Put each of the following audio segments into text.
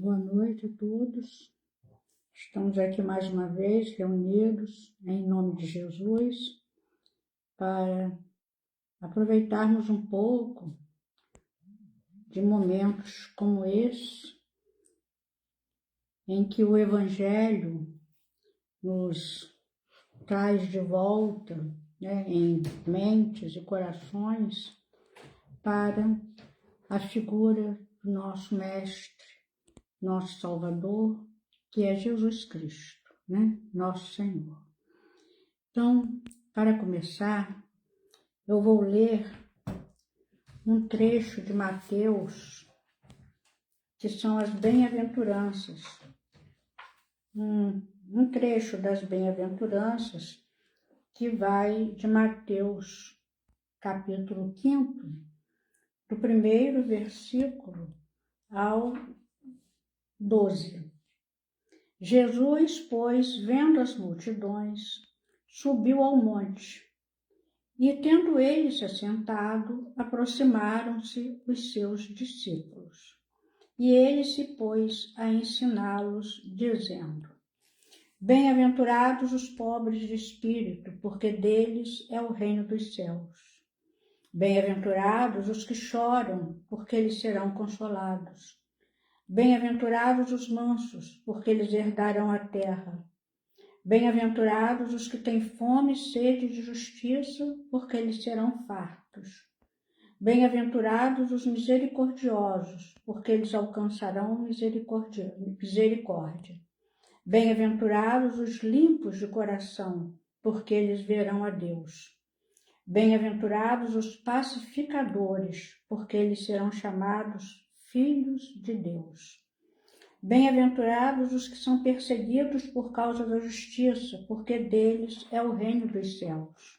Boa noite a todos. Estamos aqui mais uma vez reunidos em nome de Jesus para aproveitarmos um pouco de momentos como esse, em que o Evangelho nos traz de volta, em mentes e corações para a figura do nosso Mestre, nosso Salvador, que é Jesus Cristo, nosso Senhor. Então, para começar, eu vou ler um trecho de Mateus, que são as bem-aventuranças. Um trecho das bem-aventuranças que vai de Mateus, capítulo 5, do primeiro versículo ao 12. Jesus, pois, vendo as multidões, subiu ao monte, e tendo ele se assentado, aproximaram-se os seus discípulos. E ele se pôs a ensiná-los, dizendo: Bem-aventurados os pobres de espírito, porque deles é o reino dos céus. Bem-aventurados os que choram, porque eles serão consolados. Bem-aventurados os mansos, porque eles herdarão a terra. Bem-aventurados os que têm fome e sede de justiça, porque eles serão fartos. Bem-aventurados os misericordiosos, porque eles alcançarão misericórdia. Bem-aventurados os limpos de coração, porque eles verão a Deus. Bem-aventurados os pacificadores, porque eles serão chamados filhos de Deus. Bem-aventurados os que são perseguidos por causa da justiça, porque deles é o reino dos céus.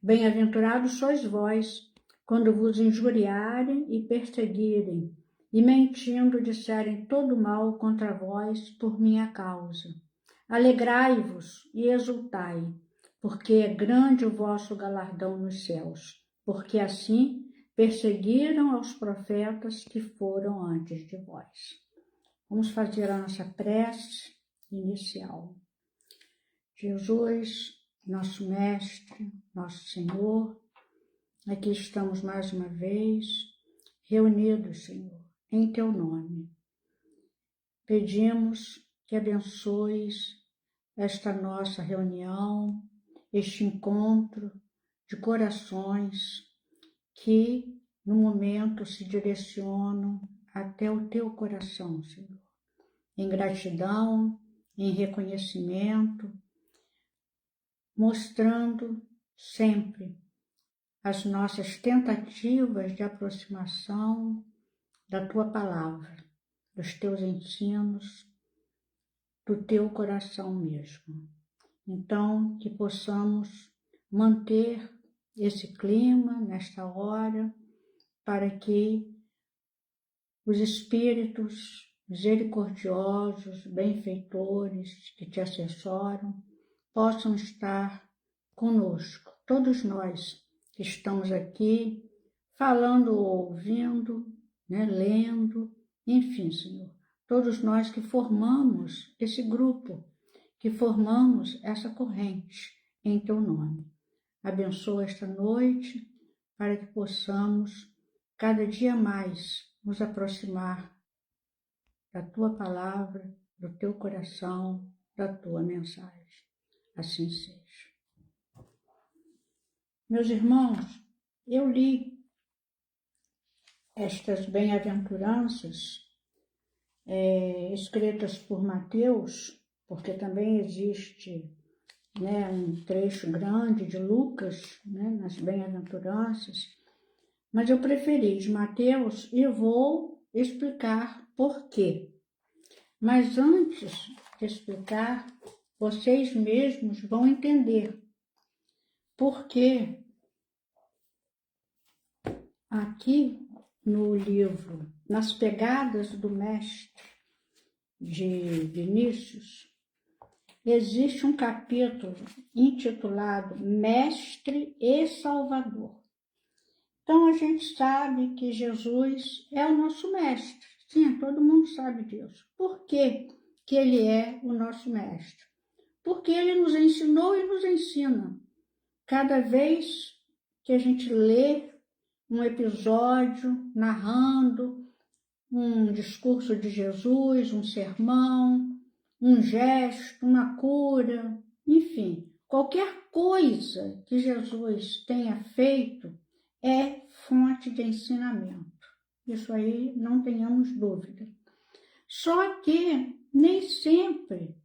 Bem-aventurados sois vós, quando vos injuriarem e perseguirem, e mentindo disserem todo mal contra vós por minha causa. Alegrai-vos e exultai, porque é grande o vosso galardão nos céus, porque assim perseguiram aos profetas que foram antes de vós. Vamos fazer a nossa prece inicial. Jesus, nosso Mestre, nosso Senhor, aqui estamos mais uma vez reunidos, Senhor, em Teu nome. Pedimos que abençoes esta nossa reunião, este encontro de corações que no momento se direcionam até o Teu coração, Senhor, em gratidão, em reconhecimento, mostrando sempre as nossas tentativas de aproximação da Tua palavra, dos Teus ensinos, do Teu coração mesmo. Então, que possamos manter esse clima nesta hora, para que os espíritos misericordiosos, benfeitores que Te assessoram, possam estar conosco, todos nós que estamos aqui, falando ou ouvindo, lendo, enfim, Senhor, todos nós que formamos esse grupo, que formamos essa corrente em Teu nome. Abençoa esta noite para que possamos cada dia mais nos aproximar da Tua palavra, do Teu coração, da Tua mensagem. Assim seja. Meus irmãos, eu li estas bem-aventuranças escritas por Mateus, porque também existe um trecho grande de Lucas, nas bem-aventuranças, mas eu preferi de Mateus e vou explicar por quê. Mas antes de explicar, vocês mesmos vão entender por que aqui no livro, nas pegadas do Mestre, de Vinícius, existe um capítulo intitulado Mestre e Salvador. Então a gente sabe que Jesus é o nosso Mestre, Sim, todo mundo sabe disso. Por que que ele é o nosso mestre? Porque ele nos ensinou e nos ensina. Cada vez que a gente lê um episódio narrando um discurso de Jesus, um sermão, um gesto, uma cura, enfim, qualquer coisa que Jesus tenha feito é fonte de ensinamento. Isso aí não tenhamos dúvida. Só que nem sempre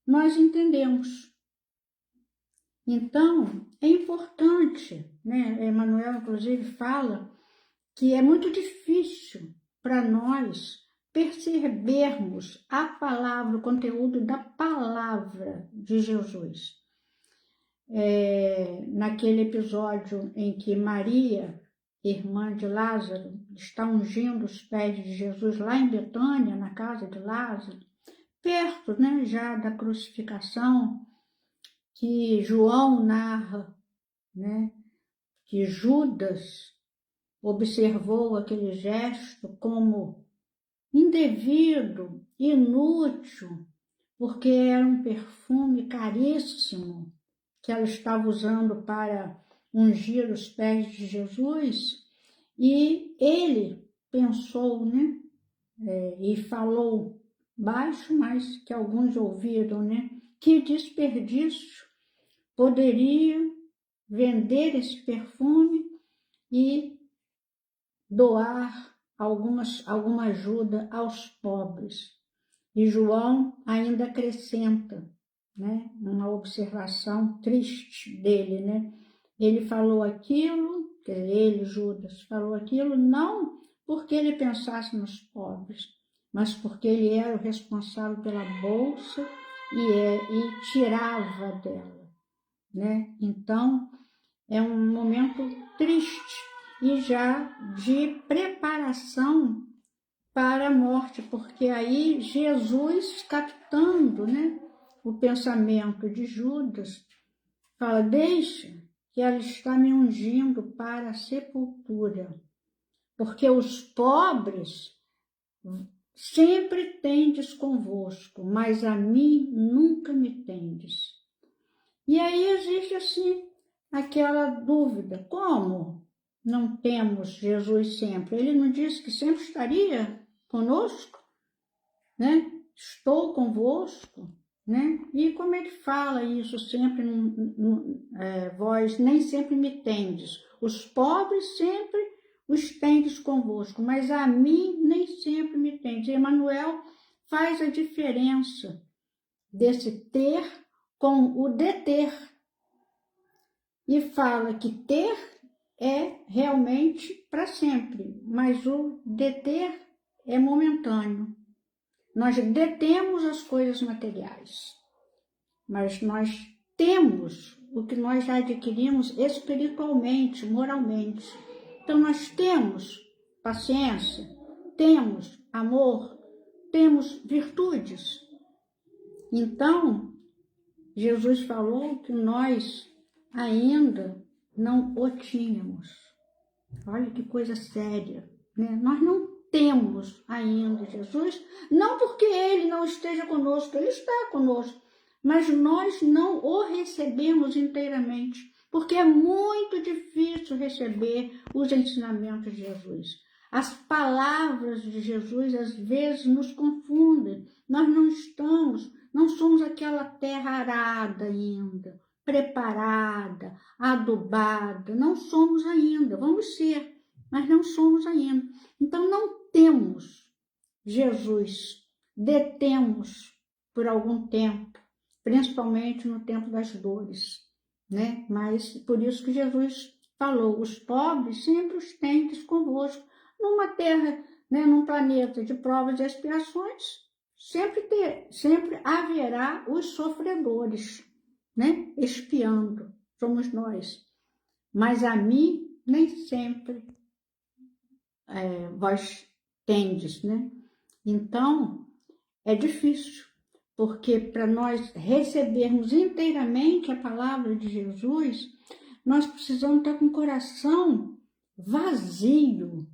nós entendemos. Então, é importante, né? Emmanuel, inclusive, fala que é muito difícil para nós percebermos a palavra, o conteúdo da palavra de Jesus. Naquele episódio em que Maria, irmã de Lázaro, está ungindo os pés de Jesus lá em Betânia, na casa de Lázaro, perto, né, já da crucificação, que João narra, né, que Judas observou aquele gesto como indevido, inútil, porque era um perfume caríssimo que ela estava usando para ungir os pés de Jesus, e ele pensou, né, e falou baixo, mas que alguns ouviram, né, que desperdício, poderia vender esse perfume e doar alguma ajuda aos pobres. E João ainda acrescenta, né, uma observação triste dele, né? Ele falou aquilo, ele, Judas, falou aquilo não porque ele pensasse nos pobres, mas porque ele era o responsável pela bolsa e tirava dela, né? Então, é um momento triste e já de preparação para a morte, porque aí Jesus, captando, né, o pensamento de Judas, fala: deixa que ela está me ungindo para a sepultura, porque os pobres sempre tendes convosco, mas a mim nunca me tendes. E aí existe assim aquela dúvida: como não temos Jesus sempre? Ele não disse que sempre estaria conosco, né? Estou convosco, né? E como ele fala isso sempre, vós nem sempre me tendes. Os pobres sempre os tendes convosco, mas a mim nem sempre me tendes. E Emmanuel faz a diferença desse ter com o deter. E fala que ter é realmente para sempre, mas o deter é momentâneo. Nós detemos as coisas materiais, mas nós temos o que nós já adquirimos espiritualmente, moralmente. Então nós temos paciência, temos amor, temos virtudes. Então, Jesus falou que nós ainda não o tínhamos. Olha que coisa séria, né? Nós não temos ainda Jesus, não porque ele não esteja conosco, ele está conosco, mas nós não o recebemos inteiramente, porque é muito difícil receber os ensinamentos de Jesus. As palavras de Jesus às vezes nos confundem. Nós não somos aquela terra arada ainda, preparada, adubada, não somos ainda, vamos ser, mas não somos ainda. Então não temos Jesus, detemos por algum tempo, principalmente no tempo das dores, né? Mas por isso que Jesus falou: os pobres sempre os tendes convosco. Numa terra, né, num planeta de provas e expiações, sempre haverá os sofredores, né? Expiando, somos nós. Mas a mim nem sempre vós tendes, né? Então, é difícil, porque para nós recebermos inteiramente a palavra de Jesus, nós precisamos estar com o coração vazio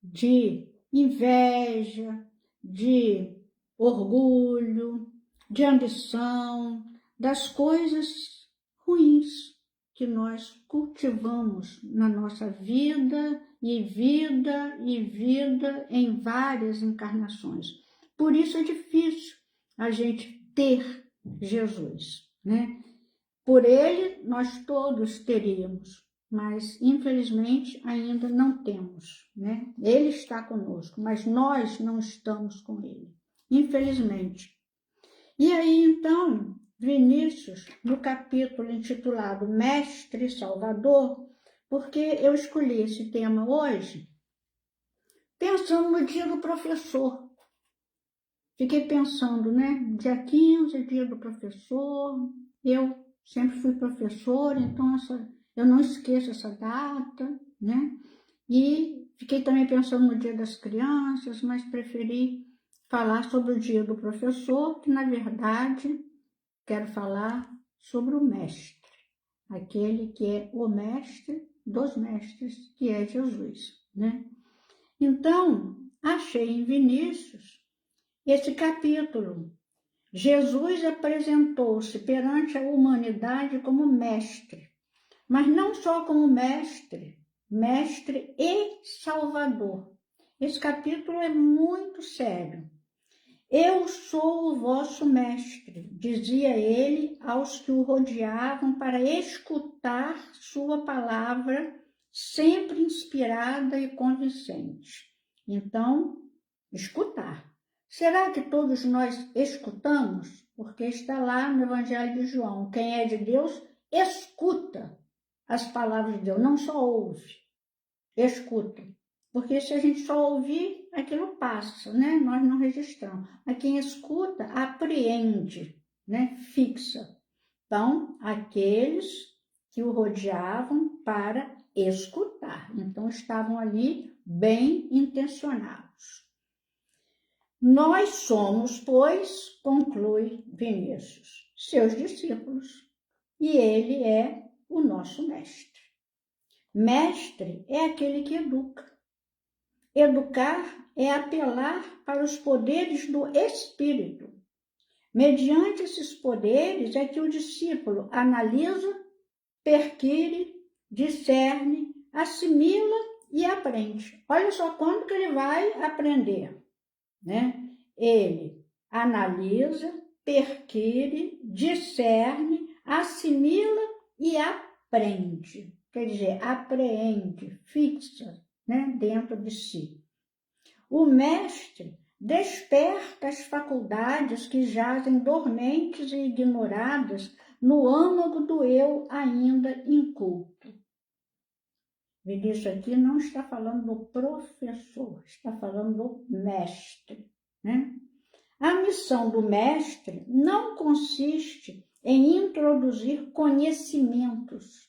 de inveja, de orgulho, de ambição, das coisas ruins que nós cultivamos na nossa vida e vida e vida em várias encarnações. Por isso é difícil a gente ter Jesus, né? Por ele nós todos teríamos, mas infelizmente ainda não temos, né? Ele está conosco, mas nós não estamos com ele, infelizmente. E aí então, Vinícius, no capítulo intitulado Mestre e Salvador, porque eu escolhi esse tema hoje, pensando no dia do professor. Fiquei pensando, né? Dia 15 é dia do professor, eu sempre fui professora, então eu não esqueço essa data, né? E fiquei também pensando no dia das crianças, mas preferi falar sobre o dia do professor, que na verdade quero falar sobre o mestre, aquele que é o mestre dos mestres, que é Jesus, né? Então, achei em Vinícius esse capítulo. Jesus apresentou-se perante a humanidade como mestre, mas não só como mestre, mestre e salvador. Esse capítulo é muito sério. Eu sou o vosso mestre, dizia ele aos que o rodeavam para escutar sua palavra, sempre inspirada e convincente. Então, escutar. Será que todos nós escutamos? Porque está lá no Evangelho de João, quem é de Deus, escuta as palavras de Deus, não só ouve, escuta. Porque se a gente só ouvir, aquilo passa, né? Nós não registramos. Mas quem escuta, apreende, né? Fixa. Então, aqueles que o rodeavam para escutar. Então, estavam ali bem intencionados. Nós somos, pois, conclui Vinícius, seus discípulos, e ele é o nosso mestre. Mestre é aquele que educa. Educar é apelar para os poderes do espírito. Mediante esses poderes é que o discípulo analisa, perquire, discerne, assimila e aprende. Olha só quando que ele vai aprender, né? Ele analisa, perquire, discerne, assimila e aprende. Quer dizer, apreende, fixa, né, dentro de si. O mestre desperta as faculdades que jazem dormentes e ignoradas no âmago do eu ainda inculto. Vinícius aqui não está falando do professor, está falando do mestre, né? A missão do mestre não consiste em introduzir conhecimentos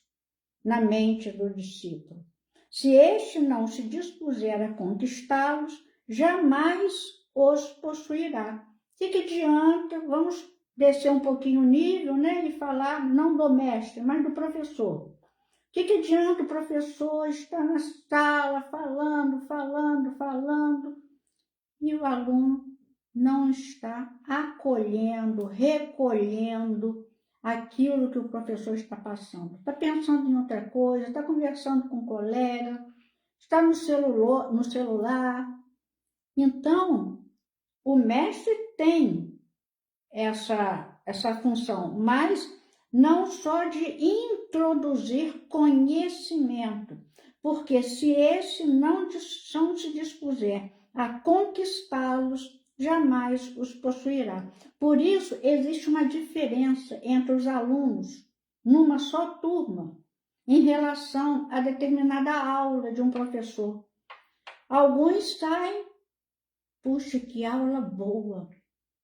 na mente do discípulo. Se este não se dispuser a conquistá-los, jamais os possuirá. O que adianta? Vamos descer um pouquinho o nível, né, e falar não do mestre, mas do professor. O que adianta o professor estar na sala falando, e o aluno não está acolhendo, recolhendo aquilo que o professor está passando. Está pensando em outra coisa, está conversando com um colega, está no celular. Então, o mestre tem essa função, mas não só de introduzir conhecimento, porque se esse não se dispuser a conquistá-los, jamais os possuirá. Por isso, existe uma diferença entre os alunos numa só turma em relação a determinada aula de um professor. Alguns saem, puxa, que aula boa,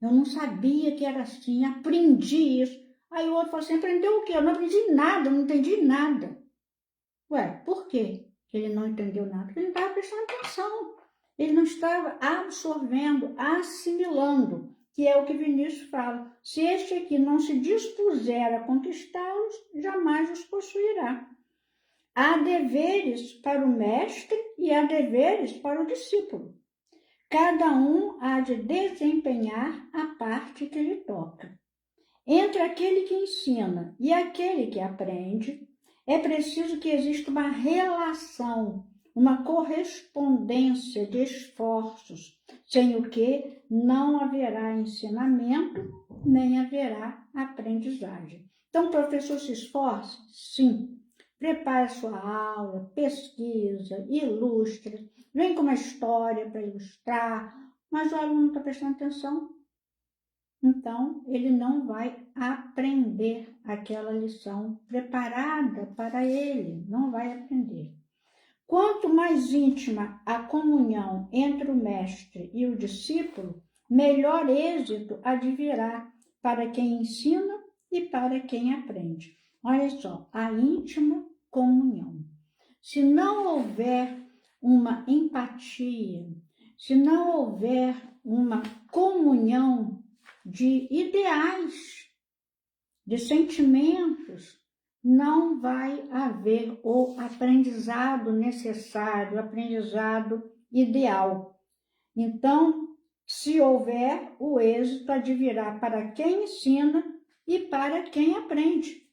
eu não sabia que era assim, aprendi isso. Aí o outro fala assim, aprendeu o quê? Eu não aprendi nada, eu não entendi nada. Ué, por quê que ele não entendeu nada? Porque ele não estava prestando atenção. Ele não estava absorvendo, assimilando, que é o que Vinícius fala. Se este aqui não se dispuser a conquistá-los, jamais os possuirá. Há deveres para o mestre e há deveres para o discípulo. Cada um há de desempenhar a parte que lhe toca. Entre aquele que ensina e aquele que aprende, é preciso que exista uma relação, uma correspondência de esforços, sem o que não haverá ensinamento, nem haverá aprendizagem. Então, o professor se esforça? Sim. Prepara a sua aula, pesquisa, ilustra, vem com uma história para ilustrar, mas o aluno não está prestando atenção. Então, ele não vai aprender aquela lição preparada para ele, não vai aprender. Quanto mais íntima a comunhão entre o mestre e o discípulo, melhor êxito advirá para quem ensina e para quem aprende. Olha só, a íntima comunhão. Se não houver uma empatia, se não houver uma comunhão de ideais, de sentimentos, não vai haver o aprendizado necessário, o aprendizado ideal. Então, se houver, o êxito advirá para quem ensina e para quem aprende.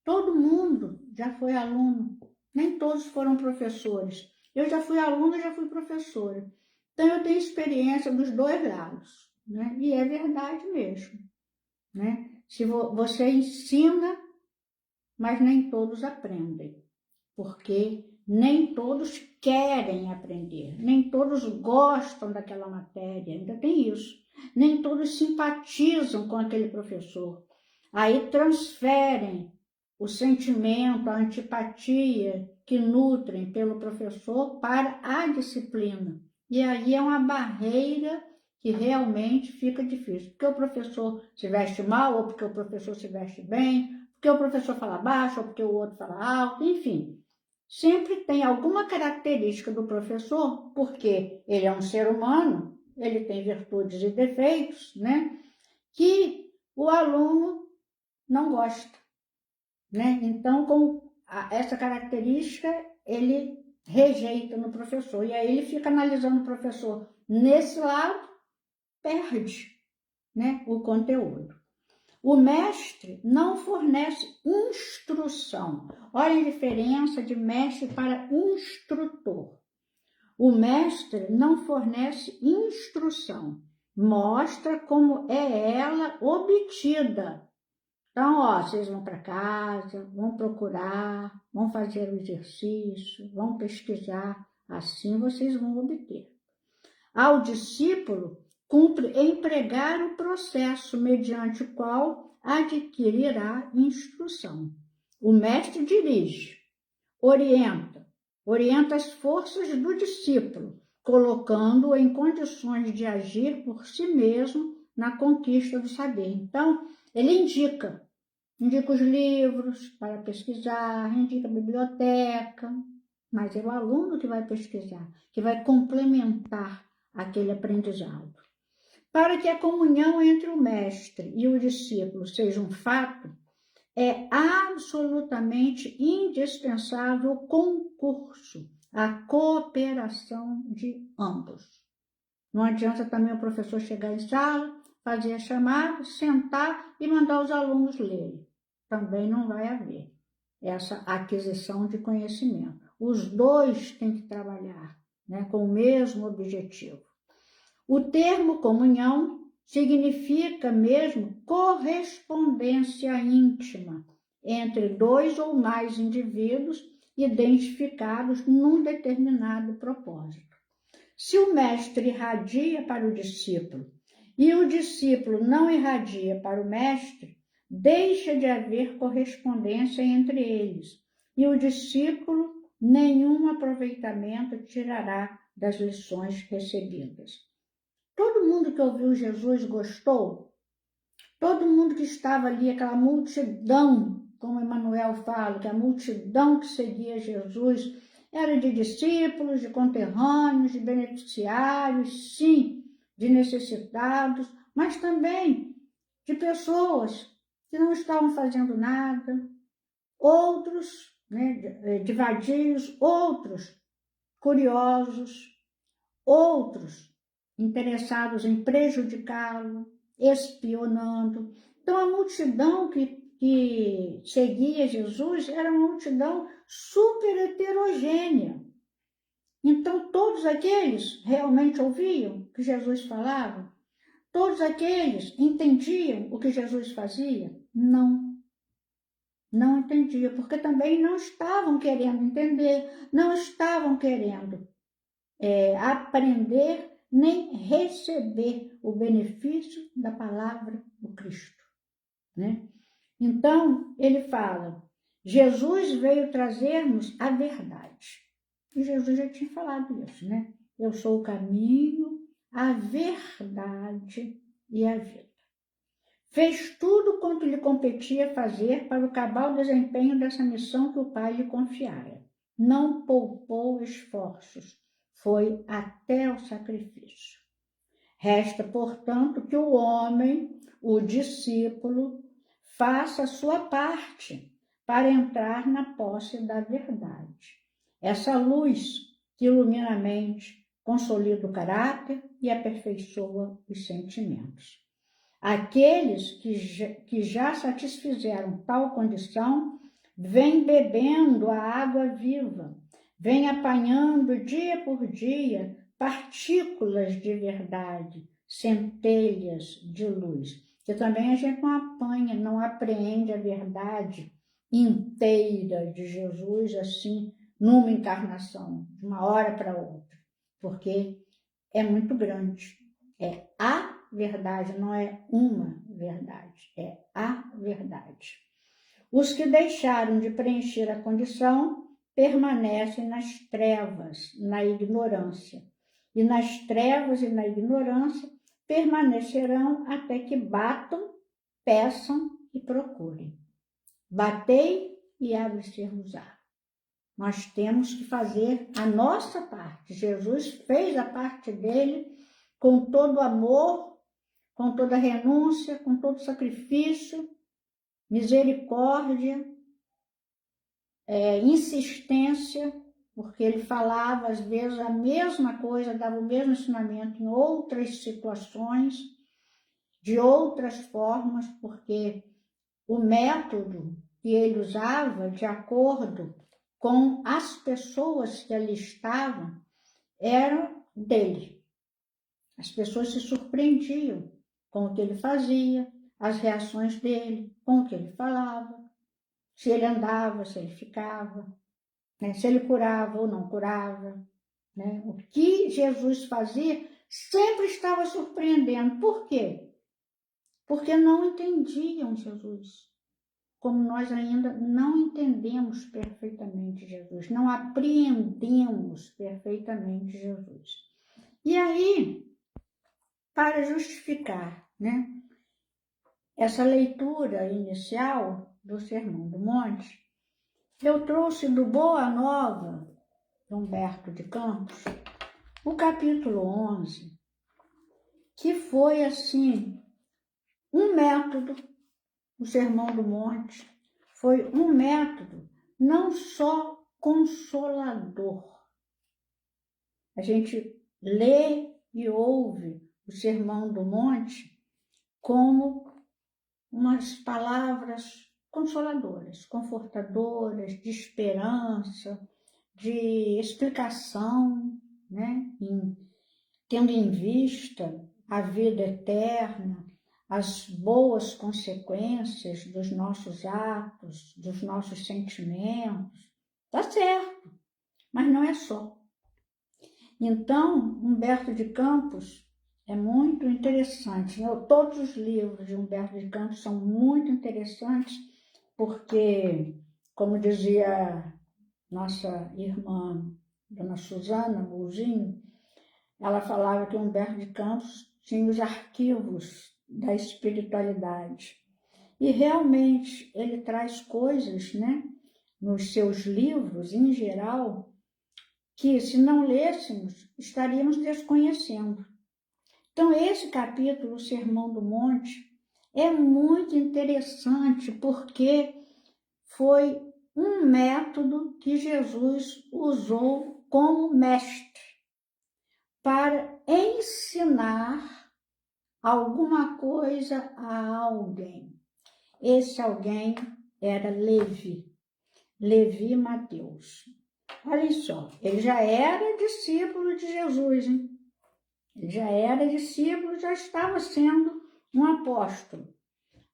Todo mundo já foi aluno, nem todos foram professores. Eu já fui aluna, já fui professora. Então, eu tenho experiência dos dois lados, né? E é verdade mesmo, né? Se você ensina, mas nem todos aprendem, porque nem todos querem aprender, nem todos gostam daquela matéria, ainda tem isso. Nem todos simpatizam com aquele professor. Aí transferem o sentimento, a antipatia que nutrem pelo professor para a disciplina. E aí é uma barreira que realmente fica difícil. Porque o professor se veste mal, ou porque o professor se veste bem, porque o professor fala baixo, ou porque o outro fala alto, enfim. Sempre tem alguma característica do professor, porque ele é um ser humano, ele tem virtudes e defeitos, né? Que o aluno não gosta, né? Então, com essa característica, ele rejeita no professor. E aí ele fica analisando o professor nesse lado, perde, né, o conteúdo. O mestre não fornece instrução. Olha a diferença de mestre para instrutor. O mestre não fornece instrução, mostra como é ela obtida. Então, vocês vão para casa, vão procurar, vão fazer o exercício, vão pesquisar, assim vocês vão obter. Ao discípulo, cumpre empregar o processo mediante o qual adquirirá instrução. O mestre dirige, orienta as forças do discípulo, colocando-o em condições de agir por si mesmo na conquista do saber. Então, ele indica os livros para pesquisar, indica a biblioteca, mas é o aluno que vai pesquisar, que vai complementar aquele aprendizado. Para que a comunhão entre o mestre e o discípulo seja um fato, é absolutamente indispensável o concurso, a cooperação de ambos. Não adianta também o professor chegar em sala, fazer a chamada, sentar e mandar os alunos lerem. Também não vai haver essa aquisição de conhecimento. Os dois têm que trabalhar, né, com o mesmo objetivo. O termo comunhão significa mesmo correspondência íntima entre dois ou mais indivíduos identificados num determinado propósito. Se o mestre irradia para o discípulo e o discípulo não irradia para o mestre, deixa de haver correspondência entre eles e o discípulo nenhum aproveitamento tirará das lições recebidas. Todo mundo que ouviu Jesus gostou? Todo mundo que estava ali, aquela multidão, como Emmanuel fala, que a multidão que seguia Jesus era de discípulos, de conterrâneos, de beneficiários, sim, de necessitados, mas também de pessoas que não estavam fazendo nada, outros, né, de vadios, outros curiosos, outros interessados em prejudicá-lo, espionando. Então, a multidão que seguia Jesus era uma multidão super heterogênea. Então, todos aqueles realmente ouviam o que Jesus falava? Todos aqueles entendiam o que Jesus fazia? Não. Não entendiam, porque também não estavam querendo entender, não estavam querendo aprender nem receber o benefício da palavra do Cristo, né? Então, ele fala, Jesus veio trazer-nos a verdade. E Jesus já tinha falado isso, né? Eu sou o caminho, a verdade e a vida. Fez tudo quanto lhe competia fazer para o cabal desempenho dessa missão que o Pai lhe confiara. Não poupou esforços, foi até o sacrifício. Resta, portanto, que o homem, o discípulo, faça a sua parte para entrar na posse da verdade. Essa luz que ilumina a mente, consolida o caráter e aperfeiçoa os sentimentos. Aqueles que já satisfizeram tal condição, vêm bebendo a água viva, vêm apanhando dia por dia partículas de verdade, centelhas de luz, que também a gente não apanha, não apreende a verdade inteira de Jesus assim, numa encarnação, de uma hora para outra, porque é muito grande, é a verdade, não é uma verdade, é a verdade. Os que deixaram de preencher a condição permanecem nas trevas, na ignorância. E nas trevas e na ignorância permanecerão até que batam, peçam e procurem. Batei e abre-se-vos-á. Nós temos que fazer a nossa parte. Jesus fez a parte dele com todo amor, com toda renúncia, com todo sacrifício, misericórdia, insistência, porque ele falava às vezes a mesma coisa, dava o mesmo ensinamento em outras situações, de outras formas, porque o método que ele usava, de acordo com as pessoas que ali estavam, era dele. As pessoas se surpreendiam com o que ele fazia, as reações dele, com o que ele falava, se ele andava, se ele ficava, né? Se ele curava ou não curava. Né? O que Jesus fazia sempre estava surpreendendo. Por quê? Porque não entendiam Jesus, como nós ainda não entendemos perfeitamente Jesus, não apreendemos perfeitamente Jesus. E aí, para justificar, né, essa leitura inicial do Sermão do Monte, eu trouxe do Boa Nova, de Humberto de Campos, o capítulo 11, que foi, assim, um método, o Sermão do Monte, foi um método não só consolador. A gente lê e ouve o Sermão do Monte como umas palavras consoladoras, confortadoras, de esperança, de explicação, né? Tendo em vista a vida eterna, as boas consequências dos nossos atos, dos nossos sentimentos. Tá certo, mas não é só. Então, Humberto de Campos é muito interessante, né? Todos os livros de Humberto de Campos são muito interessantes, porque, como dizia nossa irmã, dona Suzana Mouzinho, ela falava que Humberto de Campos tinha os arquivos da espiritualidade. E realmente ele traz coisas, né, nos seus livros, em geral, que se não lêssemos, estaríamos desconhecendo. Então, esse capítulo, o Sermão do Monte, é muito interessante porque foi um método que Jesus usou como mestre, para ensinar alguma coisa a alguém. Esse alguém era Levi Mateus. Olha só, ele já era discípulo de Jesus, hein? Ele já era discípulo, já estava sendo um apóstolo.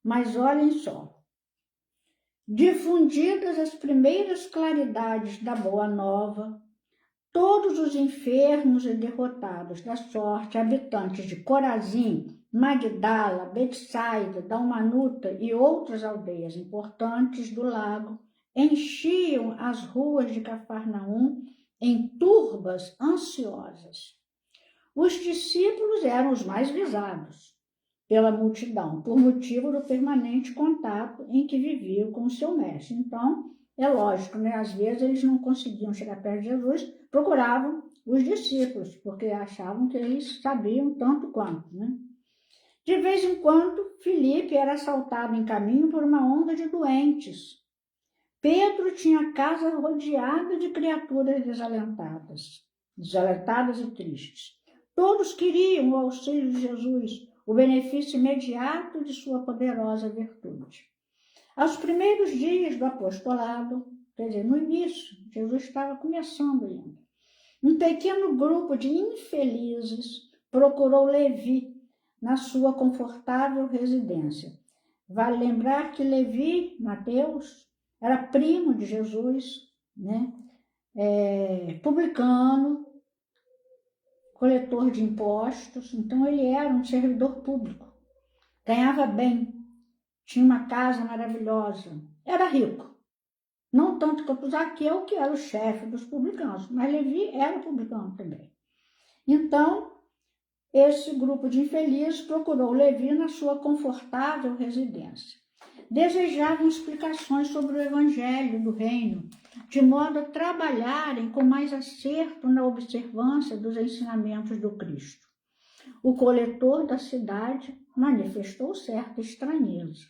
Mas olhem só, difundidas as primeiras claridades da Boa Nova, todos os enfermos e derrotados da sorte, habitantes de Corazim, Magdala, Betsaida, Dalmanuta e outras aldeias importantes do lago, enchiam as ruas de Cafarnaum em turbas ansiosas. Os discípulos eram os mais visados pela multidão, por motivo do permanente contato em que viviam com o seu mestre. Então, é lógico, né? Às vezes eles não conseguiam chegar perto de Jesus, procuravam os discípulos, porque achavam que eles sabiam tanto quanto, né? De vez em quando, Filipe era assaltado em caminho por uma onda de doentes. Pedro tinha a casa rodeada de criaturas desalentadas e tristes. Todos queriam o auxílio de Jesus, o benefício imediato de sua poderosa virtude. Aos primeiros dias do apostolado, quer dizer, no início, Jesus estava começando ainda, um pequeno grupo de infelizes procurou Levi na sua confortável residência. Vale lembrar que Levi, Mateus, era primo de Jesus, né? Publicano, coletor de impostos, então ele era um servidor público, ganhava bem, tinha uma casa maravilhosa, era rico. Não tanto quanto Zaqueu, que era o chefe dos publicanos, mas Levi era publicano também. Então, esse grupo de infelizes procurou Levi na sua confortável residência. Desejavam explicações sobre o evangelho do reino, de modo a trabalharem com mais acerto na observância dos ensinamentos do Cristo. O coletor da cidade manifestou certa estranheza.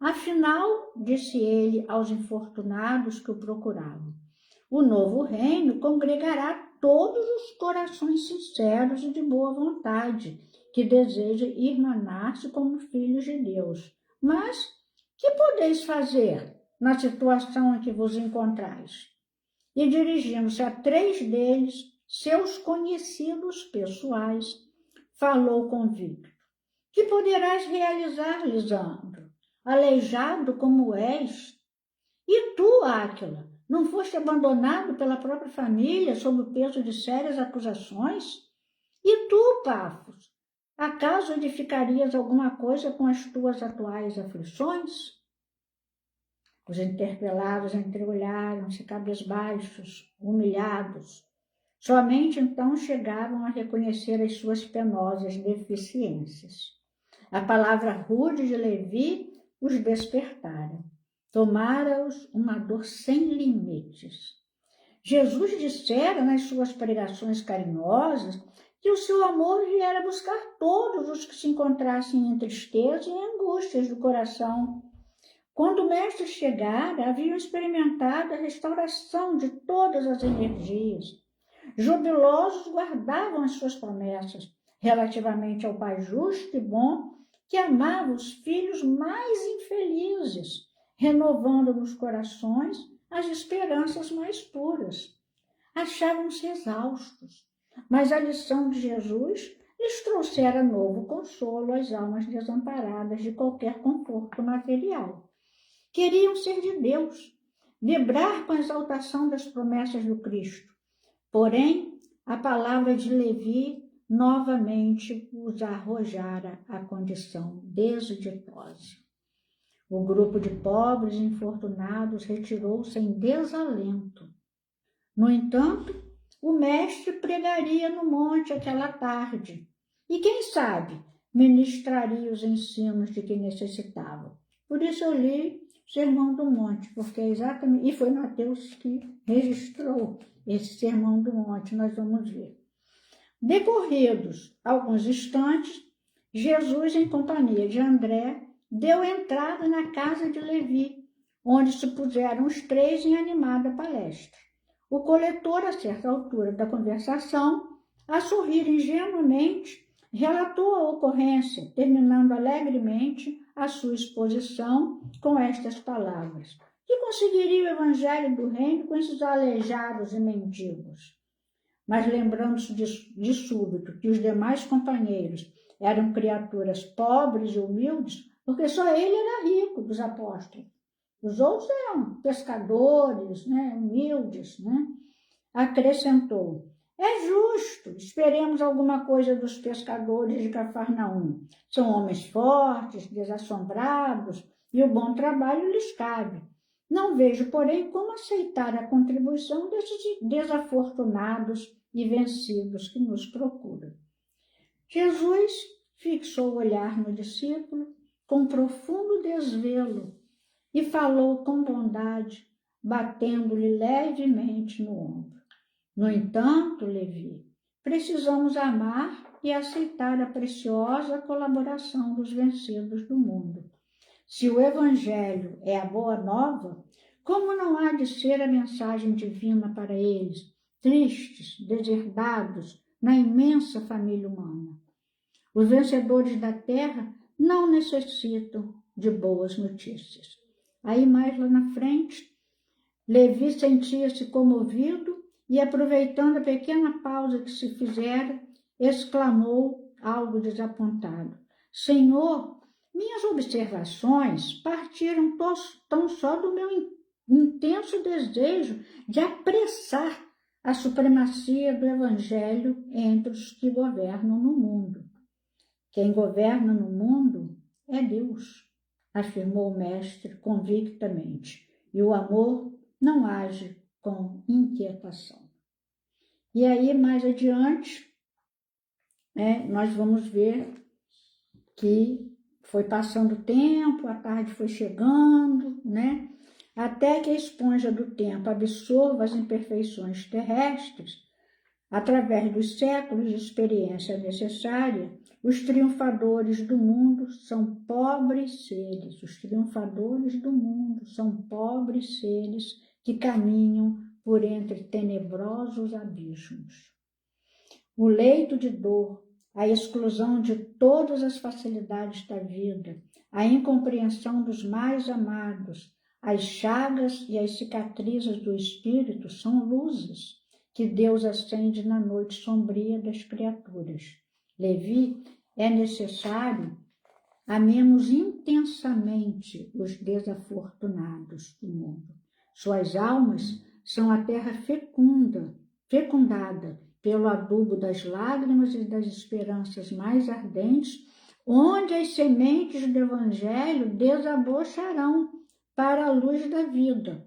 Afinal, disse ele aos infortunados que o procuravam, o novo reino congregará todos os corações sinceros e de boa vontade, que desejam irmanar-se como filhos de Deus. Mas que podeis fazer na situação em que vos encontrais? E dirigindo-se a 3 deles, seus conhecidos pessoais, falou convicto. Que poderás realizar, Lisandro? Aleijado como és? E tu, Áquila, não foste abandonado pela própria família sob o peso de sérias acusações? E tu, Pafos, acaso edificarias alguma coisa com as tuas atuais aflições? Os interpelados entreolharam-se cabisbaixos, humilhados. Somente então chegavam a reconhecer as suas penosas deficiências. A palavra rude de Levi os despertara. Tomara-os uma dor sem limites. Jesus dissera nas suas pregações carinhosas que o seu amor viera buscar todos os que se encontrassem em tristeza e angústias do coração. Quando o mestre chegara, haviam experimentado a restauração de todas as energias. Jubilosos guardavam as suas promessas relativamente ao Pai justo e bom, que amava os filhos mais infelizes, renovando nos corações as esperanças mais puras. Achavam-se exaustos, mas a lição de Jesus lhes trouxera novo consolo às almas desamparadas de qualquer conforto material. Queriam ser de Deus, vibrar com a exaltação das promessas do Cristo. Porém, a palavra de Levi novamente os arrojara à condição desditosa. O grupo de pobres e infortunados retirou-se em desalento. No entanto, o mestre pregaria no monte aquela tarde e, quem sabe, ministraria os ensinos de que necessitavam. Por isso eu li Sermão do Monte, porque é exatamente, e foi Mateus que registrou esse Sermão do Monte, nós vamos ver. Decorridos alguns instantes, Jesus, em companhia de André, deu entrada na casa de Levi, onde se puseram os 3 em animada palestra. O coletor, a certa altura da conversação, a sorrir ingenuamente, relatou a ocorrência, terminando alegremente a sua exposição com estas palavras: que conseguiria o evangelho do reino com esses aleijados e mendigos? Mas lembrando-se de súbito que os demais companheiros eram criaturas pobres e humildes, porque só ele era rico dos apóstolos. Os outros eram pescadores, né, humildes, né? Acrescentou: é justo, esperemos alguma coisa dos pescadores de Cafarnaum. São homens fortes, desassombrados, e o bom trabalho lhes cabe. Não vejo, porém, como aceitar a contribuição desses desafortunados e vencidos que nos procuram. Jesus fixou o olhar no discípulo com profundo desvelo e falou com bondade, batendo-lhe levemente no ombro. No entanto, Levi, precisamos amar e aceitar a preciosa colaboração dos vencidos do mundo. Se o Evangelho é a boa nova, como não há de ser a mensagem divina para eles, tristes, deserdados, na imensa família humana? Os vencedores da terra não necessitam de boas notícias. Aí, mais lá na frente, Levi sentia-se comovido e, aproveitando a pequena pausa que se fizera, exclamou, algo desapontado: Senhor, minhas observações partiram tão só do meu intenso desejo de apressar a supremacia do Evangelho entre os que governam no mundo. Quem governa no mundo é Deus, afirmou o mestre convictamente, e o amor não age com inquietação. E aí, mais adiante, nós vamos ver que foi passando o tempo, a tarde foi chegando, né? Até que a esponja do tempo absorva as imperfeições terrestres, através dos séculos de experiência necessária, os triunfadores do mundo são pobres seres. Os triunfadores do mundo são pobres seres que caminham por entre tenebrosos abismos. O leito de dor, a exclusão de todas as facilidades da vida, a incompreensão dos mais amados, as chagas e as cicatrizes do espírito são luzes que Deus acende na noite sombria das criaturas. Levi, é necessário amemos intensamente os desafortunados do mundo. Suas almas são a terra fecundada pelo adubo das lágrimas e das esperanças mais ardentes, onde as sementes do Evangelho desabocharão para a luz da vida.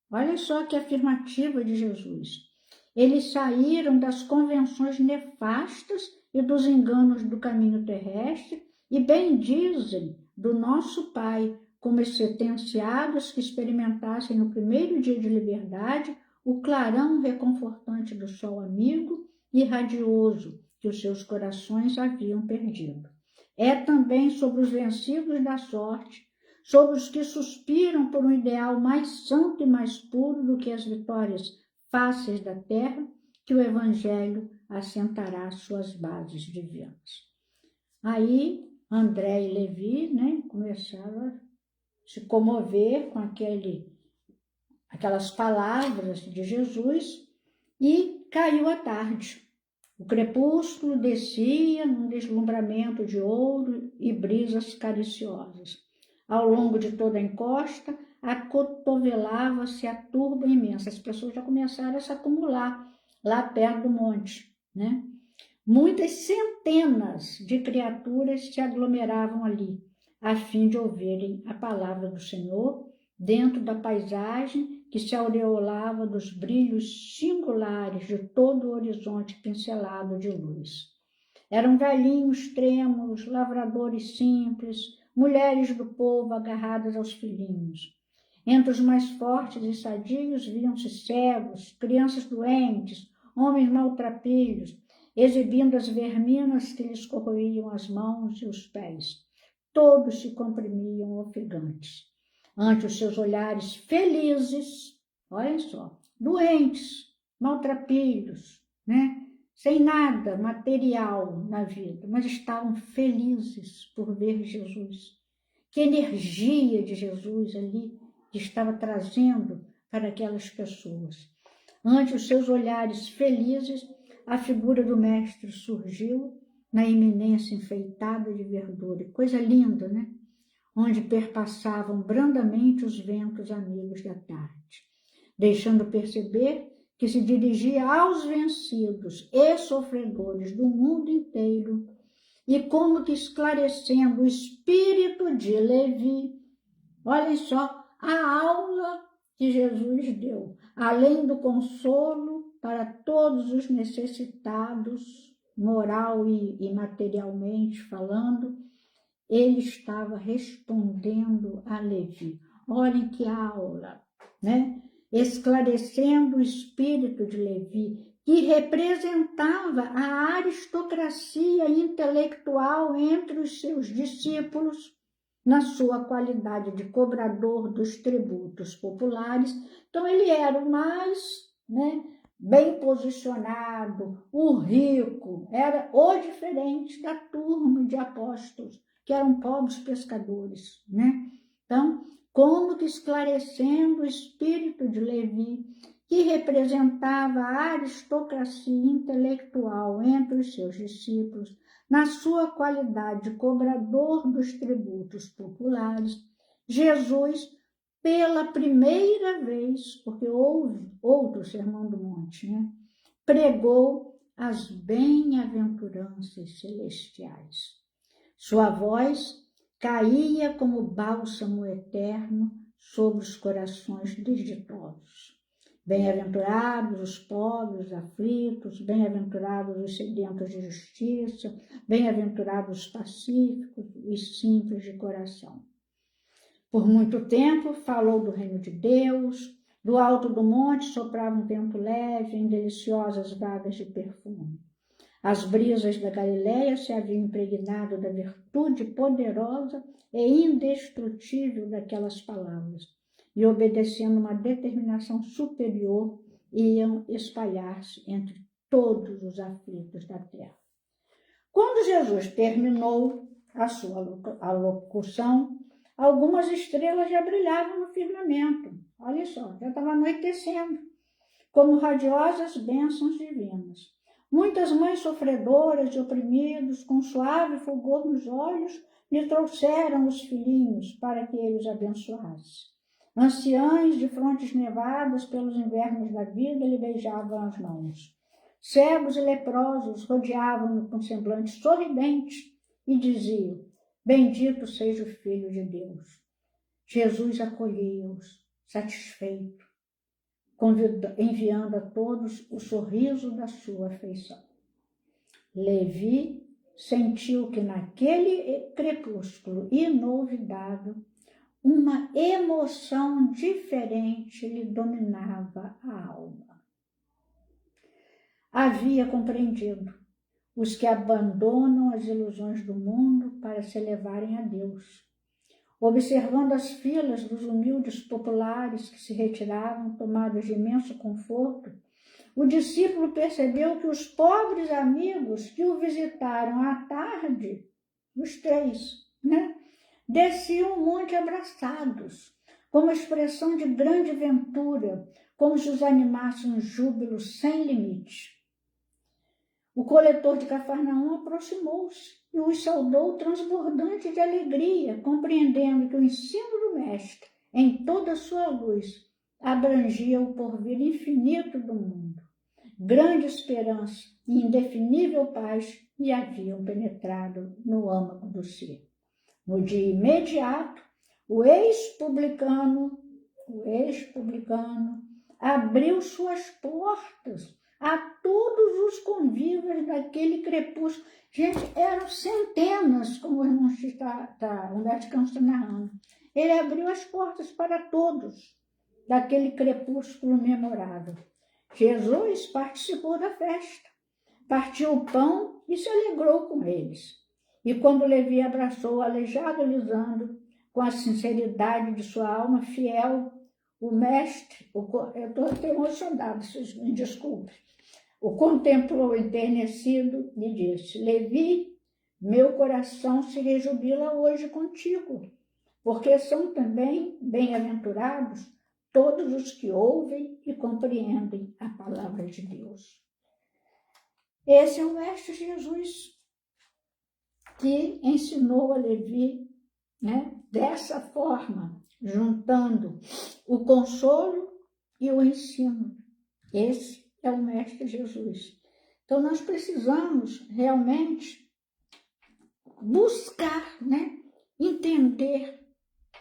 Olha só que afirmativa de Jesus. Eles saíram das convenções nefastas e dos enganos do caminho terrestre e bendizem do nosso Pai como sentenciados que experimentassem no primeiro dia de liberdade o clarão reconfortante do sol amigo e radioso que os seus corações haviam perdido. É também sobre os vencidos da sorte, sobre os que suspiram por um ideal mais santo e mais puro do que as vitórias fáceis da terra, que o Evangelho assentará suas bases divinas. Aí, André e Levi, começaram a se comover com aquelas palavras de Jesus e caiu a tarde. O crepúsculo descia num deslumbramento de ouro e brisas cariciosas. Ao longo de toda a encosta, acotovelava-se a turba imensa. As pessoas já começaram a se acumular lá perto do monte, né? Muitas centenas de criaturas se aglomeravam ali, a fim de ouvirem a palavra do Senhor, dentro da paisagem que se aureolava dos brilhos singulares de todo o horizonte pincelado de luz. Eram velhinhos trêmulos, lavradores simples, mulheres do povo agarradas aos filhinhos. Entre os mais fortes e sadios viam-se cegos, crianças doentes, homens maltrapilhos, exibindo as verminas que lhes corroíam as mãos e os pés. Todos se comprimiam ofegantes. Ante os seus olhares felizes, olhem só, doentes, maltrapilhos, sem nada material na vida, mas estavam felizes por ver Jesus. Que energia de Jesus ali estava trazendo para aquelas pessoas. Ante os seus olhares felizes, a figura do mestre surgiu na eminência enfeitada de verdura. Coisa linda, né? Onde perpassavam brandamente os ventos amigos da tarde, deixando perceber que se dirigia aos vencidos e sofredores do mundo inteiro, e como que esclarecendo o espírito de Levi. Olhem só a aula que Jesus deu, além do consolo para todos os necessitados, moral e materialmente falando, ele estava respondendo a Levi. Olhem que aula, né? Esclarecendo o espírito de Levi, que representava a aristocracia intelectual entre os seus discípulos, na sua qualidade de cobrador dos tributos populares. Então, ele era o mais, né, bem posicionado, o rico, era o diferente da turma de apóstolos, que eram pobres pescadores, né? Então, como que esclarecendo o espírito de Levi, que representava a aristocracia intelectual entre os seus discípulos, na sua qualidade de cobrador dos tributos populares, Jesus, pela primeira vez, porque houve outro Sermão do Monte, né? Pregou as bem-aventuranças celestiais. Sua voz caía como bálsamo eterno sobre os corações desditosos. Bem-aventurados os pobres, os aflitos, bem-aventurados os sedentos de justiça, bem-aventurados os pacíficos e simples de coração. Por muito tempo falou do reino de Deus, do alto do monte soprava um vento leve em deliciosas vagas de perfume. As brisas da Galileia se haviam impregnado da virtude poderosa e indestrutível daquelas palavras, e obedecendo uma determinação superior, iam espalhar-se entre todos os aflitos da terra. Quando Jesus terminou a sua alocução, algumas estrelas já brilhavam no firmamento. Olha só, já estava anoitecendo, como radiosas bênçãos divinas. Muitas mães sofredoras e oprimidos, com suave fulgor nos olhos, lhe trouxeram os filhinhos para que ele os abençoasse. Anciães de frontes nevadas pelos invernos da vida lhe beijavam as mãos. Cegos e leprosos rodeavam-no com semblante sorridente e diziam: bendito seja o Filho de Deus. Jesus acolhia-os, satisfeito, enviando a todos o sorriso da sua afeição. Levi sentiu que naquele crepúsculo inolvidável, uma emoção diferente lhe dominava a alma. Havia compreendido os que abandonam as ilusões do mundo para se elevarem a Deus. Observando as filas dos humildes populares que se retiravam, tomados de imenso conforto, o discípulo percebeu que os pobres amigos que o visitaram à tarde, os três, né, desciam o monte abraçados, como expressão de grande ventura, como se os animasse um júbilo sem limite. O coletor de Cafarnaum aproximou-se e os saudou transbordante de alegria, compreendendo que o ensino do Mestre, em toda a sua luz, abrangia o porvir infinito do mundo. Grande esperança e indefinível paz lhe haviam penetrado no âmago do ser. No dia imediato, o ex-publicano abriu suas portas a todos os convívios daquele crepúsculo. Gente, eram centenas, como o irmão Humberto Campos está narrando. Ele abriu as portas para todos daquele crepúsculo memorável. Jesus participou da festa, partiu o pão e se alegrou com eles. E quando Levi abraçou o aleijado Lisandro, com a sinceridade de sua alma fiel, o mestre, eu estou até emocionada, vocês me desculpem, o contemplou enternecido e disse: Levi, meu coração se rejubila hoje contigo, porque são também bem-aventurados todos os que ouvem e compreendem a palavra de Deus. Esse é o Mestre Jesus que ensinou a Levi, né, dessa forma, juntando o consolo e o ensino. Esse é o Mestre Jesus. Então, nós precisamos realmente buscar, né, entender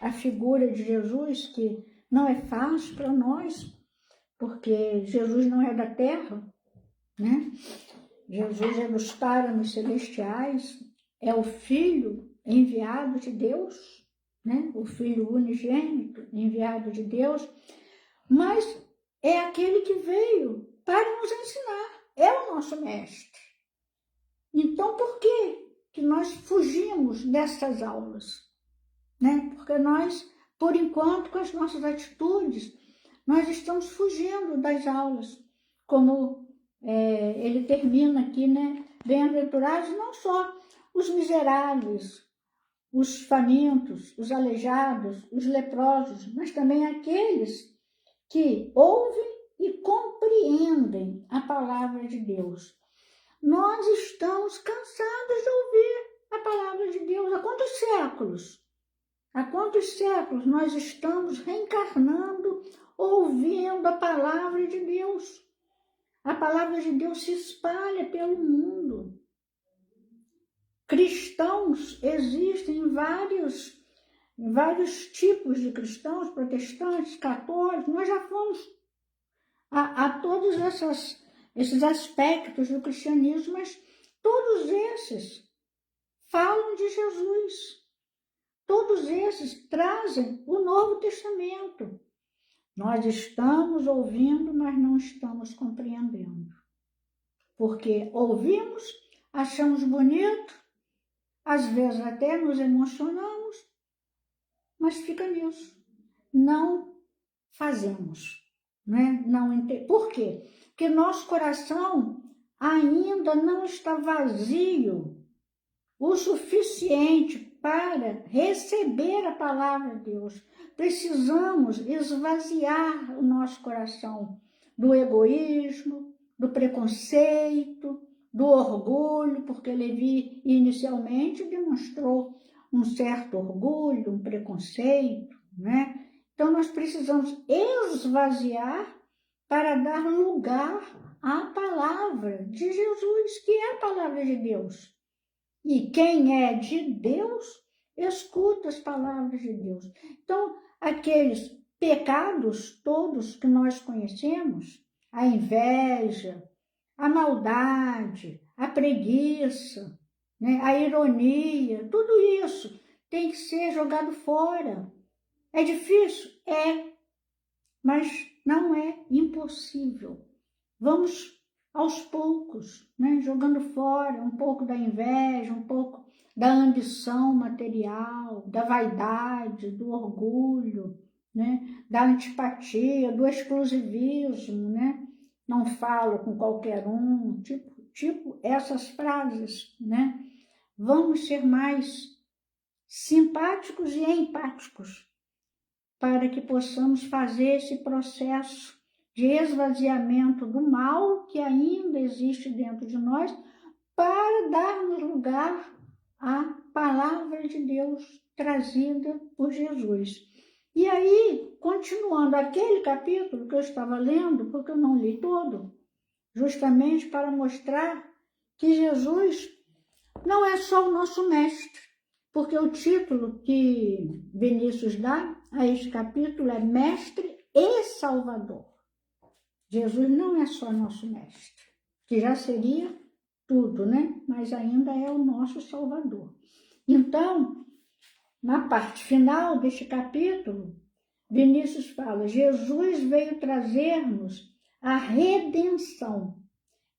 a figura de Jesus, que não é fácil para nós, porque Jesus não é da terra, né? Jesus é dos páramos celestiais, é o Filho enviado de Deus, né? O Filho unigênito enviado de Deus, mas é aquele que veio para nos ensinar, é o nosso mestre. Então, por que nós fugimos dessas aulas? Né? Porque nós, por enquanto, com as nossas atitudes, nós estamos fugindo das aulas, como ele termina aqui, né? Bem-aventurados não só os miseráveis, os famintos, os aleijados, os leprosos, mas também aqueles que ouvem e compreendem a palavra de Deus. Nós estamos cansados de ouvir a palavra de Deus. Há quantos séculos? Há quantos séculos nós estamos reencarnando, ouvindo a palavra de Deus? A palavra de Deus se espalha pelo mundo. Cristãos existem vários tipos de cristãos, protestantes, católicos. Nós já fomos a todos esses aspectos do cristianismo, mas todos esses falam de Jesus. Todos esses trazem o Novo Testamento. Nós estamos ouvindo, mas não estamos compreendendo. Porque ouvimos, achamos bonito, às vezes até nos emocionamos, mas fica nisso. Não fazemos. Né? Por quê? Porque nosso coração ainda não está vazio o suficiente para receber a palavra de Deus. Precisamos esvaziar o nosso coração do egoísmo, do preconceito, do orgulho, porque Levi inicialmente demonstrou um certo orgulho, um preconceito, né? Então nós precisamos esvaziar para dar lugar à palavra de Jesus, que é a palavra de Deus. E quem é de Deus, escuta as palavras de Deus. Então, aqueles pecados todos que nós conhecemos, a inveja, a maldade, a preguiça, né, a ironia, tudo isso tem que ser jogado fora. É difícil? É, mas não é impossível. Vamos aos poucos, né? Jogando fora um pouco da inveja, um pouco da ambição material, da vaidade, do orgulho, né? Da antipatia, do exclusivismo, né? Não falo com qualquer um, tipo essas frases, né? Vamos ser mais simpáticos e empáticos para que possamos fazer esse processo de esvaziamento do mal que ainda existe dentro de nós, para darmos lugar à palavra de Deus trazida por Jesus. E aí, continuando aquele capítulo que eu estava lendo, porque eu não li todo, justamente para mostrar que Jesus não é só o nosso mestre, porque o título que Vinícius dá a este capítulo é Mestre e Salvador. Jesus não é só nosso mestre, que já seria tudo, né? Mas ainda é o nosso Salvador. Então, na parte final deste capítulo, Vinícius fala: Jesus veio trazer-nos a redenção.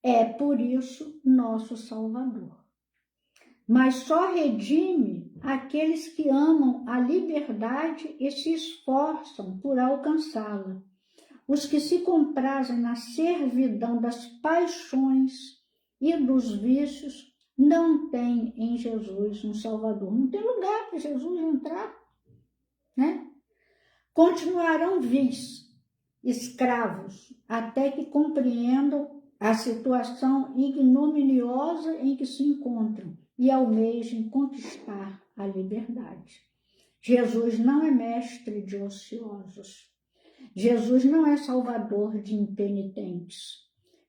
É por isso nosso Salvador. Mas só redime aqueles que amam a liberdade e se esforçam por alcançá-la. os que se comprazem na servidão das paixões e dos vícios não têm em Jesus um Salvador. Não tem lugar para Jesus entrar, né? Continuarão vis, escravos, até que compreendam a situação ignominiosa em que se encontram e almejem conquistar a liberdade. Jesus não é mestre de ociosos. Jesus não é salvador de impenitentes.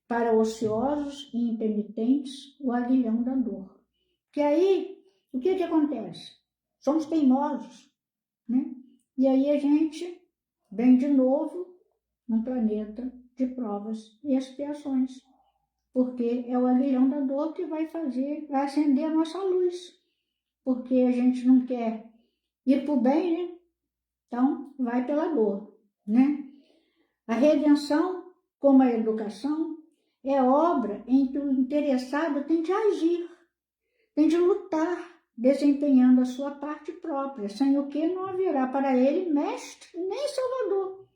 Para ociosos e impenitentes, o aguilhão da dor. Porque aí, o que acontece? Somos teimosos, né? E aí a gente vem de novo num planeta de provas e expiações. Porque é o aguilhão da dor que vai acender a nossa luz. Porque a gente não quer ir para o bem, né? Então, vai pela dor, né? A redenção, como a educação, é obra em que o interessado tem de agir, tem de lutar, desempenhando a sua parte própria, sem o que não haverá para ele mestre nem salvador.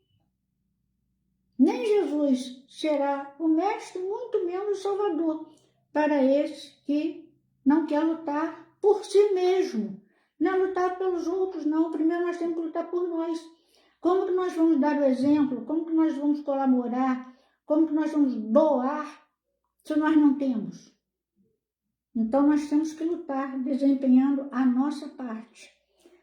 Nem Jesus será o mestre, muito menos o salvador, para esse que não quer lutar por si mesmo, não é lutar pelos outros, não. Primeiro nós temos que lutar por nós. Como que nós vamos dar o exemplo? Como que nós vamos colaborar? Como que nós vamos doar se nós não temos? Então nós temos que lutar, desempenhando a nossa parte.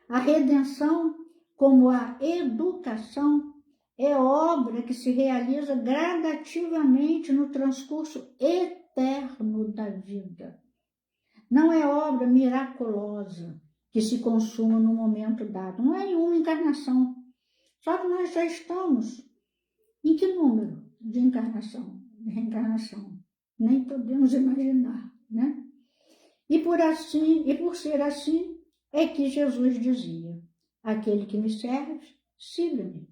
A redenção, como a educação, é obra que se realiza gradativamente no transcurso eterno da vida. Não é obra miraculosa que se consuma no momento dado. Não é em uma encarnação. Só que nós já estamos em que número de encarnação, de reencarnação? Nem podemos imaginar, né? E por ser assim, é que Jesus dizia: aquele que me serve, siga-me.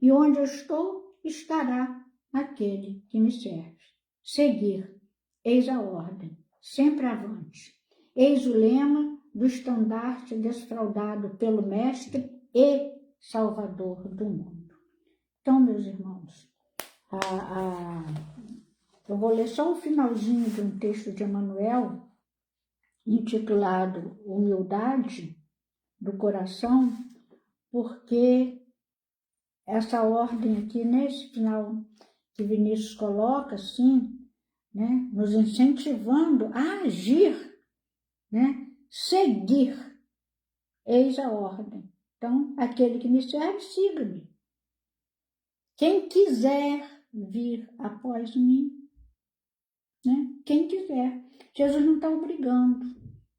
E onde eu estou, estará aquele que me serve. Seguir, eis a ordem, sempre avante. Eis o lema do estandarte desfraldado pelo Mestre e Salvador do mundo. Então, meus irmãos, eu vou ler só o finalzinho de um texto de Emmanuel, intitulado Humildade do Coração, porque essa ordem aqui, nesse final que Vinícius coloca, assim, né, nos incentivando a agir, né, seguir, eis a ordem. Então, aquele que me serve, siga-me. Quem quiser vir após mim, né? Quem quiser. Jesus não está obrigando,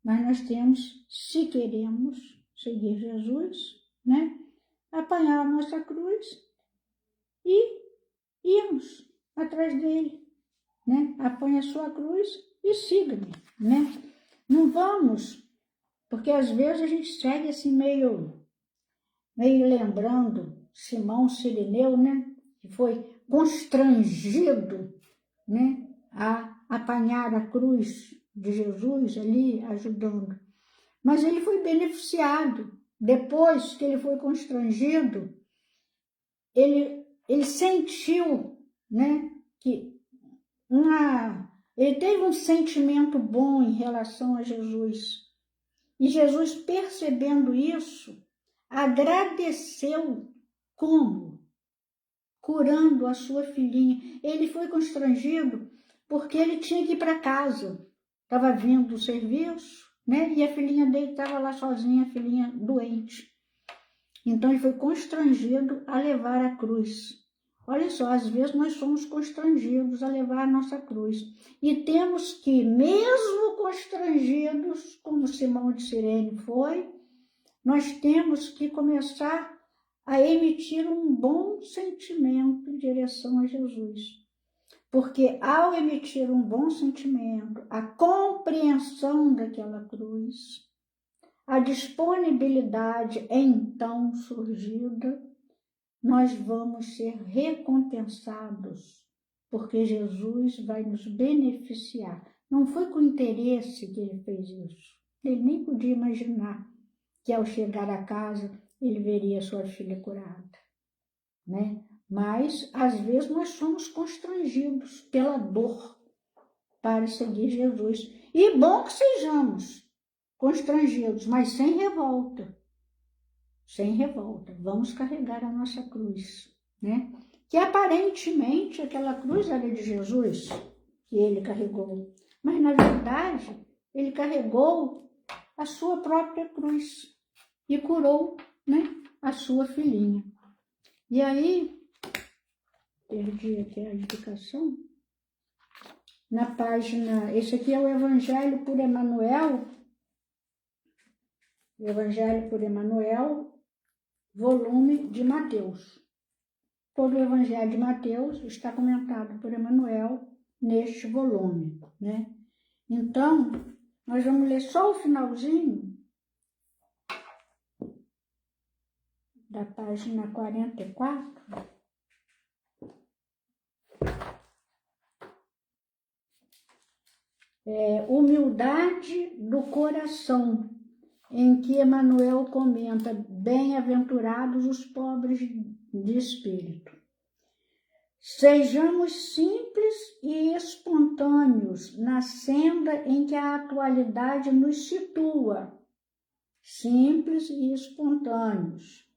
mas nós temos, se queremos seguir Jesus, né? Apanhar a nossa cruz e irmos atrás dele, né? Apanha a sua cruz e siga-me, né? Não vamos, porque às vezes a gente segue assim meio lembrando Simão Cirineu, né? Que foi constrangido, né? A apanhar a cruz de Jesus ali, ajudando. Mas ele foi beneficiado. Depois que ele foi constrangido, ele sentiu, né? Que ele teve um sentimento bom em relação a Jesus. E Jesus, percebendo isso, agradeceu como? Curando a sua filhinha. Ele foi constrangido porque ele tinha que ir para casa. Estava vindo do serviço, né? E a filhinha dele estava lá sozinha, a filhinha doente. Então ele foi constrangido a levar a cruz. Olha só, às vezes nós somos constrangidos a levar a nossa cruz. E temos que, mesmo constrangidos, como Simão de Cirene foi, nós temos que começar a emitir um bom sentimento em direção a Jesus. Porque ao emitir um bom sentimento, a compreensão daquela cruz, a disponibilidade então surgida, nós vamos ser recompensados, porque Jesus vai nos beneficiar. Não foi com interesse que ele fez isso. Ele nem podia imaginar que ao chegar a casa ele veria sua filha curada, né? Mas, às vezes, nós somos constrangidos pela dor para seguir Jesus. E bom que sejamos constrangidos, mas sem revolta. Sem revolta. Vamos carregar a nossa cruz, né? Que aparentemente aquela cruz era de Jesus, que ele carregou. Mas, na verdade, ele carregou a sua própria cruz e curou, né, a sua filhinha. E aí, perdi aqui a indicação. Na página, esse aqui é o Evangelho por Emmanuel, Evangelho por Emmanuel, volume de Mateus. Todo o Evangelho de Mateus está comentado por Emmanuel neste volume, né? Então, nós vamos ler só o finalzinho da página 44. Humildade do coração, em que Emmanuel comenta: bem-aventurados os pobres de espírito. Sejamos simples e espontâneos na senda em que a atualidade nos situa. Simples e espontâneos,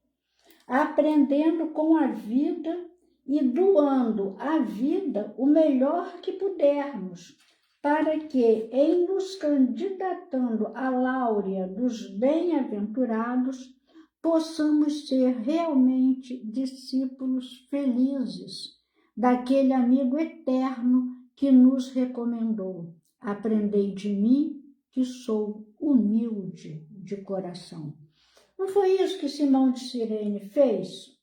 aprendendo com a vida e doando à vida o melhor que pudermos, para que, em nos candidatando à láurea dos bem-aventurados, possamos ser realmente discípulos felizes daquele amigo eterno que nos recomendou: aprendei de mim, que sou humilde de coração. Não foi isso que Simão de Cirene fez?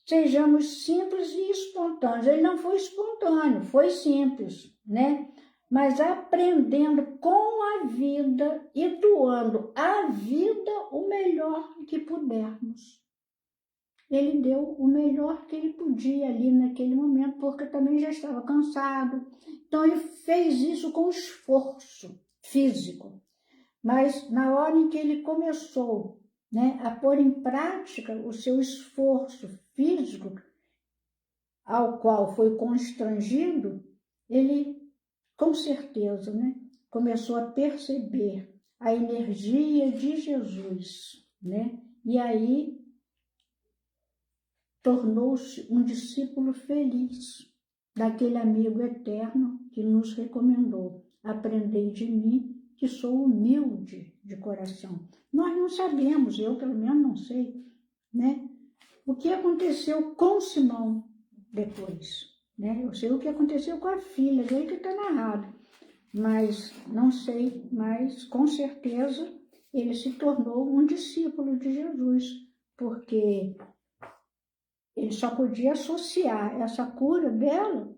Sejamos simples e espontâneos. Ele não foi espontâneo, foi simples, né? Mas aprendendo com a vida e doando à vida o melhor que pudermos. Ele deu o melhor que ele podia ali naquele momento, porque também já estava cansado. Então ele fez isso com esforço físico. Mas na hora em que ele começou, né, a pôr em prática o seu esforço físico, ao qual foi constrangido, ele, com certeza, né, começou a perceber a energia de Jesus, né? E aí tornou-se um discípulo feliz daquele amigo eterno que nos recomendou: aprendei de mim, que sou humilde de coração. Nós não sabemos, eu pelo menos não sei, né, o que aconteceu com Simão depois, né? Eu sei o que aconteceu com a filha dele, que está narrado, mas não sei, mas com certeza ele se tornou um discípulo de Jesus, porque ele só podia associar essa cura dela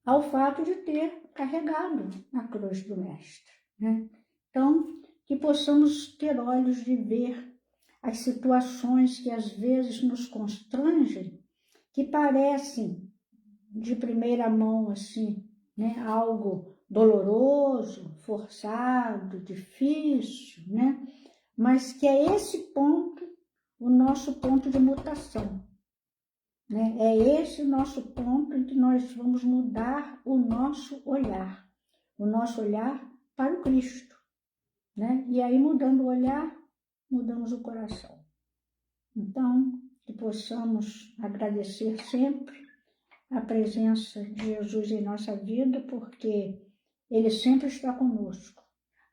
ao fato de ter carregado a cruz do Mestre, né? Então, que possamos ter olhos de ver as situações que às vezes nos constrangem, que parecem de primeira mão assim, né, algo doloroso, forçado, difícil, né? Mas que é esse ponto o nosso ponto de mutação, né? É esse o nosso ponto em que nós vamos mudar o nosso olhar para o Cristo, né? E aí, mudando o olhar, mudamos o coração. Então, que possamos agradecer sempre a presença de Jesus em nossa vida, porque Ele sempre está conosco.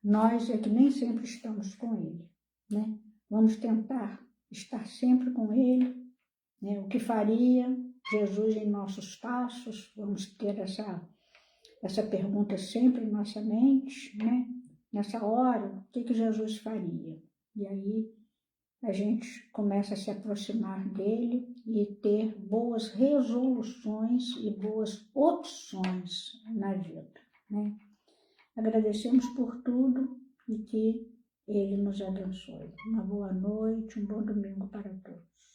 Nós é que nem sempre estamos com Ele, né? Vamos tentar estar sempre com Ele, né? O que faria Jesus em nossos passos? Vamos ter essa pergunta sempre em nossa mente, né? Nessa hora, o que Jesus faria? E aí a gente começa a se aproximar dele e ter boas resoluções e boas opções na vida, né? Agradecemos por tudo e que ele nos abençoe. Uma boa noite, um bom domingo para todos.